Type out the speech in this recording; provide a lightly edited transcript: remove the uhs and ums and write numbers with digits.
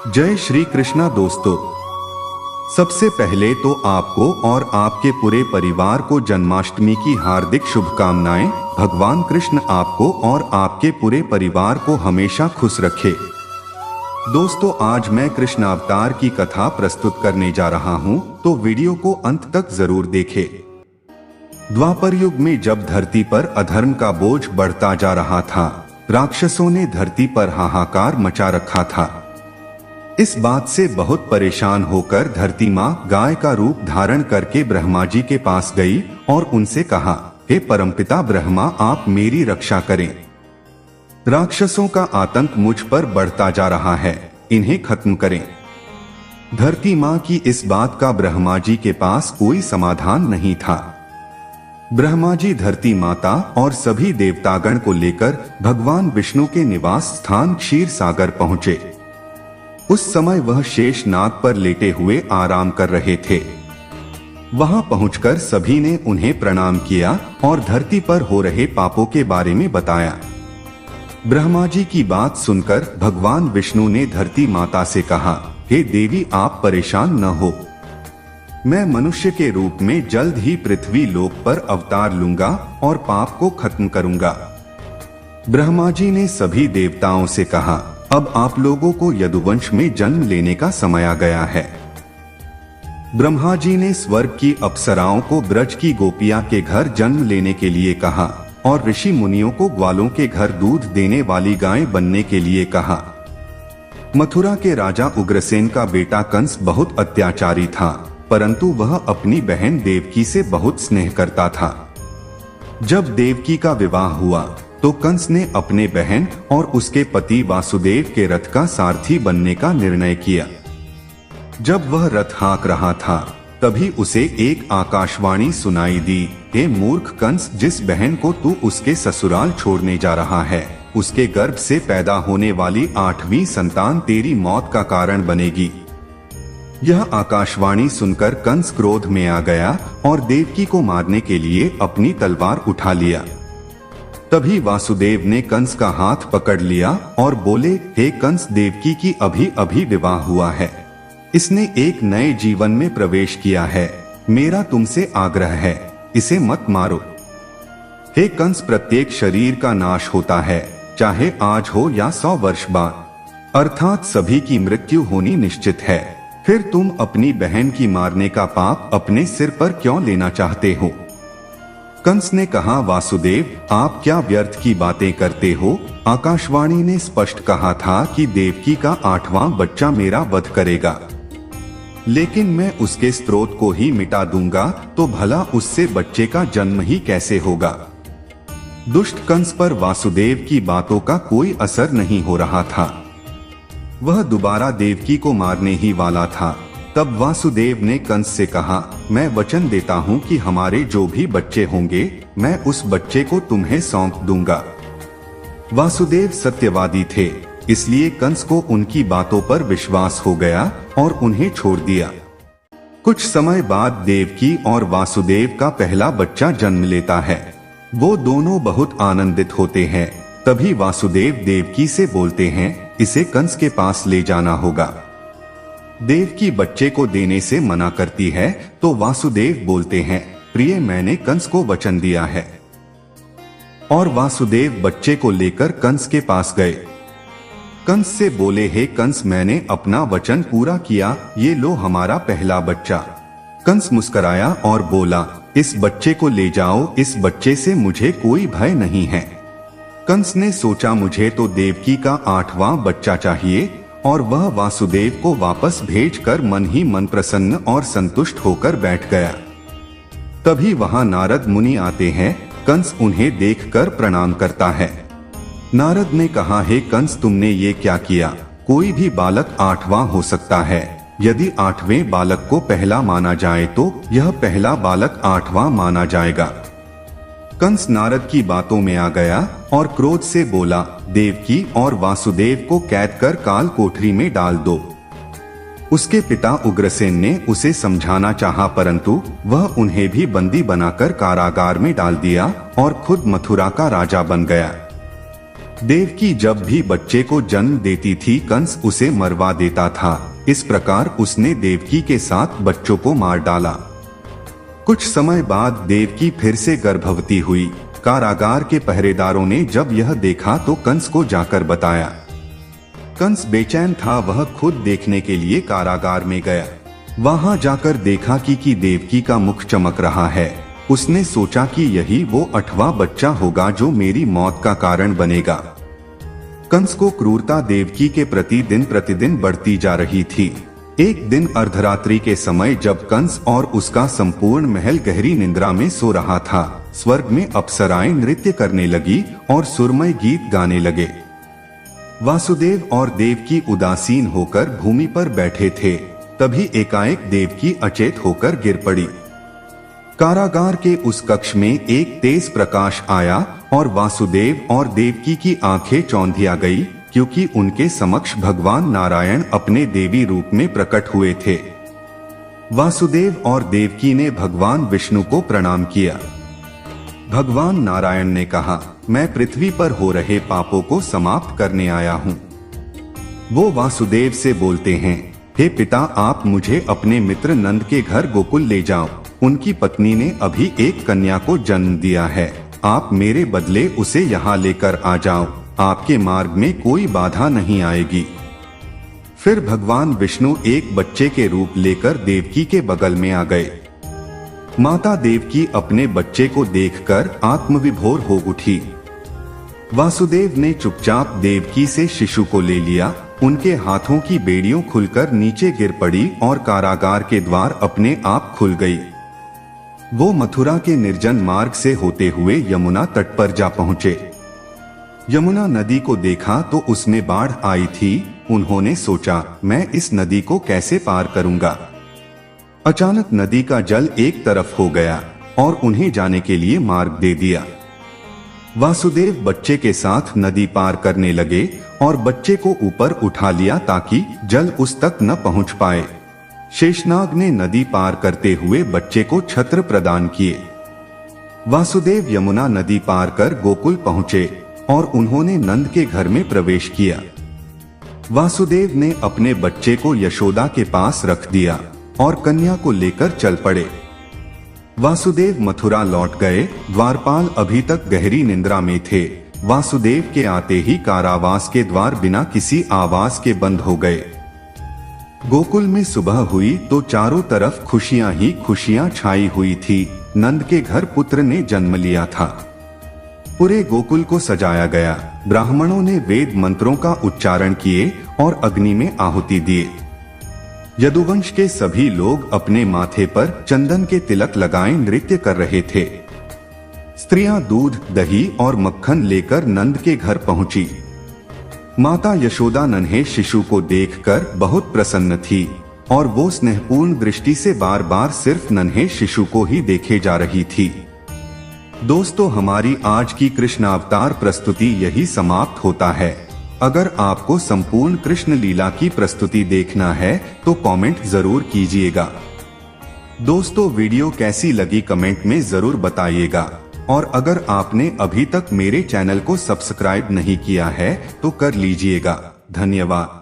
जय श्री कृष्णा दोस्तों। सबसे पहले तो आपको और आपके पूरे परिवार को जन्माष्टमी की हार्दिक शुभकामनाएं। भगवान कृष्ण आपको और आपके पूरे परिवार को हमेशा खुश रखे। दोस्तों, आज मैं कृष्ण अवतार की कथा प्रस्तुत करने जा रहा हूं, तो वीडियो को अंत तक जरूर देखें। द्वापर युग में जब धरती पर अधर्म का बोझ बढ़ता जा रहा था, राक्षसों ने धरती पर हाहाकार मचा रखा था। इस बात से बहुत परेशान होकर धरती माँ गाय का रूप धारण करके ब्रह्मा जी के पास गई और उनसे कहा, हे परमपिता ब्रह्मा, आप मेरी रक्षा करें। राक्षसों का आतंक मुझ पर बढ़ता जा रहा है, इन्हें खत्म करें। धरती माँ की इस बात का ब्रह्मा जी के पास कोई समाधान नहीं था। ब्रह्मा जी धरती माता और सभी देवतागण को लेकर भगवान विष्णु के निवास स्थान क्षीर सागर पहुंचे। उस समय वह शेष नाग पर लेटे हुए आराम कर रहे थे। वहां पहुंचकर सभी ने उन्हें प्रणाम किया और धरती पर हो रहे पापों के बारे में बताया। ब्रह्मा जी की बात सुनकर भगवान विष्णु ने धरती माता से कहा, हे देवी, आप परेशान न हो। मैं मनुष्य के रूप में जल्द ही पृथ्वी लोक पर अवतार लूंगा और पाप को खत्म करूंगा। ब्रह्मा जी ने सभी देवताओं से कहा, अब आप लोगों को यदुवंश में जन्म लेने का समय आ गया है। ब्रह्मा जी ने स्वर्ग की अप्सराओं को ब्रज की गोपिया के घर जन्म लेने के लिए कहा और ऋषि मुनियों को ग्वालों के घर दूध देने वाली गाय बनने के लिए कहा। मथुरा के राजा उग्रसेन का बेटा कंस बहुत अत्याचारी था, परंतु वह अपनी बहन देवकी से बहुत स्नेह करता था। जब देवकी का विवाह हुआ तो कंस ने अपने बहन और उसके पति वासुदेव के रथ का सारथी बनने का निर्णय किया। जब वह रथ हाँक रहा था, तभी उसे एक आकाशवाणी सुनाई दी, हे मूर्ख कंस, जिस बहन को तू उसके ससुराल छोड़ने जा रहा है, उसके गर्भ से पैदा होने वाली 8वीं संतान तेरी मौत का कारण बनेगी। यह आकाशवाणी सुनकर कंस क्रोध में आ गया और देवकी को मारने के लिए अपनी तलवार उठा लिया। तभी वासुदेव ने कंस का हाथ पकड़ लिया और बोले, हे कंस, देवकी की अभी अभी विवाह हुआ है, इसने एक नए जीवन में प्रवेश किया है, मेरा तुमसे आग्रह है, इसे मत मारो। हे कंस, प्रत्येक शरीर का नाश होता है, चाहे आज हो या 100 वर्ष बाद, अर्थात सभी की मृत्यु होनी निश्चित है। फिर तुम अपनी बहन की मारने का पाप अपने सिर पर क्यों लेना चाहते हो? कंस ने कहा, वासुदेव, आप क्या व्यर्थ की बातें करते हो? आकाशवाणी ने स्पष्ट कहा था कि देवकी का 8वां बच्चा मेरा वध करेगा, लेकिन मैं उसके स्रोत को ही मिटा दूंगा, तो भला उससे बच्चे का जन्म ही कैसे होगा? दुष्ट कंस पर वासुदेव की बातों का कोई असर नहीं हो रहा था। वह दोबारा देवकी को मारने ही वाला था। तब वासुदेव ने कंस से कहा, मैं वचन देता हूँ कि हमारे जो भी बच्चे होंगे, मैं उस बच्चे को तुम्हें सौंप दूंगा। वासुदेव सत्यवादी थे, इसलिए कंस को उनकी बातों पर विश्वास हो गया और उन्हें छोड़ दिया। कुछ समय बाद देवकी और वासुदेव का पहला बच्चा जन्म लेता है। वो दोनों बहुत आनंदित होते हैं। तभी वासुदेव देवकी से बोलते हैं, इसे कंस के पास ले जाना होगा। देवकी बच्चे को देने से मना करती है, तो वासुदेव बोलते हैं, प्रिय, मैंने कंस को वचन दिया है। और वासुदेव बच्चे को लेकर कंस के पास गए। कंस से बोले, हे कंस, मैंने अपना वचन पूरा किया, ये लो हमारा पहला बच्चा। कंस मुस्कुराया और बोला, इस बच्चे को ले जाओ, इस बच्चे से मुझे कोई भय नहीं है। कंस ने सोचा, मुझे तो देवकी का 8वां बच्चा चाहिए, और वह वासुदेव को वापस भेजकर मन ही मन प्रसन्न और संतुष्ट होकर बैठ गया। तभी वहां नारद मुनि आते हैं। कंस उन्हें देखकर प्रणाम करता है। नारद ने कहा, हे कंस, तुमने ये क्या किया? कोई भी बालक 8वां हो सकता है। यदि 8वें बालक को पहला माना जाए तो यह पहला बालक 8वां माना जाएगा। कंस नारद की बातों में आ गया और क्रोध से बोला, देवकी और वासुदेव को कैद कर काल कोठरी में डाल दो। उसके पिता उग्रसेन ने उसे समझाना चाहा, परंतु वह उन्हें भी बंदी बनाकर कारागार में डाल दिया और खुद मथुरा का राजा बन गया। देवकी जब भी बच्चे को जन्म देती थी कंस उसे मरवा देता था। इस प्रकार उसने देवकी के 7 बच्चों को मार डाला। कुछ समय बाद देवकी फिर से गर्भवती हुई। कारागार के पहरेदारों ने जब यह देखा तो कंस को जाकर बताया। कंस बेचैन था, वह खुद देखने के लिए कारागार में गया। वहां जाकर देखा कि देवकी का मुख चमक रहा है। उसने सोचा कि यही वो 8वां बच्चा होगा जो मेरी मौत का कारण बनेगा। कंस को क्रूरता देवकी के प्रति दिन प्रतिदिन बढ़ती जा रही थी। एक दिन अर्धरात्रि के समय जब कंस और उसका संपूर्ण महल गहरी निंद्रा में सो रहा था, स्वर्ग में अप्सराएं नृत्य करने लगी और सुरमय गीत गाने लगे। वासुदेव और देवकी उदासीन होकर भूमि पर बैठे थे। तभी एकाएक देवकी अचेत होकर गिर पड़ी। कारागार के उस कक्ष में एक तेज प्रकाश आया और वासुदेव और देवकी की आंखें चौंधिया गई, क्योंकि उनके समक्ष भगवान नारायण अपने देवी रूप में प्रकट हुए थे। वासुदेव और देवकी ने भगवान विष्णु को प्रणाम किया। भगवान नारायण ने कहा, मैं पृथ्वी पर हो रहे पापों को समाप्त करने आया हूँ। वो वासुदेव से बोलते हैं, हे पिता, आप मुझे अपने मित्र नंद के घर गोकुल ले जाओ। उनकी पत्नी ने अभी एक कन्या को जन्म दिया है। आप मेरे बदले उसे यहाँ लेकर आ जाओ। आपके मार्ग में कोई बाधा नहीं आएगी। फिर भगवान विष्णु एक बच्चे के रूप लेकर देवकी के बगल में आ गए। माता देवकी अपने बच्चे को देखकर आत्मविभोर हो उठी। वासुदेव ने चुपचाप देवकी से शिशु को ले लिया। उनके हाथों की बेड़ियों खुलकर नीचे गिर पड़ी और कारागार के द्वार अपने आप खुल गई। वो मथुरा के निर्जन मार्ग से होते हुए यमुना तट पर जा पहुंचे। यमुना नदी को देखा तो उसमें बाढ़ आई थी। उन्होंने सोचा, मैं इस नदी को कैसे पार करूंगा। अचानक नदी का जल एक तरफ हो गया और उन्हें जाने के लिए मार्ग दे दिया। वासुदेव बच्चे के साथ नदी पार करने लगे और बच्चे को ऊपर उठा लिया ताकि जल उस तक न पहुंच पाए। शेषनाग ने नदी पार करते हुए बच्चे को छत्र प्रदान किए। वासुदेव यमुना नदी पार कर गोकुल पहुंचे और उन्होंने नंद के घर में प्रवेश किया। वासुदेव ने अपने बच्चे को यशोदा के पास रख दिया और कन्या को लेकर चल पड़े। वासुदेव मथुरा लौट गए। द्वारपाल अभी तक गहरी निंद्रा में थे। वासुदेव के आते ही कारावास के द्वार बिना किसी आवाज के बंद हो गए। गोकुल में सुबह हुई तो चारों तरफ खुशियां ही खुशियां छाई हुई थी। नंद के घर पुत्र ने जन्म लिया था। पूरे गोकुल को सजाया गया। ब्राह्मणों ने वेद मंत्रों का उच्चारण किए और अग्नि में आहुति दिए। यदुवंश के सभी लोग अपने माथे पर चंदन के तिलक लगाए नृत्य कर रहे थे। स्त्रियां दूध, दही और मक्खन लेकर नंद के घर पहुंची। माता यशोदा नन्हे शिशु को देखकर बहुत प्रसन्न थी और वो स्नेहपूर्ण दृष्टि से बार बार सिर्फ नन्हे शिशु को ही देखे जा रही थी। दोस्तों, हमारी आज की कृष्ण अवतार प्रस्तुति यही समाप्त होता है। अगर आपको संपूर्ण कृष्ण लीला की प्रस्तुति देखना है तो कमेंट जरूर कीजिएगा। दोस्तों, वीडियो कैसी लगी कमेंट में जरूर बताइएगा और अगर आपने अभी तक मेरे चैनल को सब्सक्राइब नहीं किया है तो कर लीजिएगा। धन्यवाद।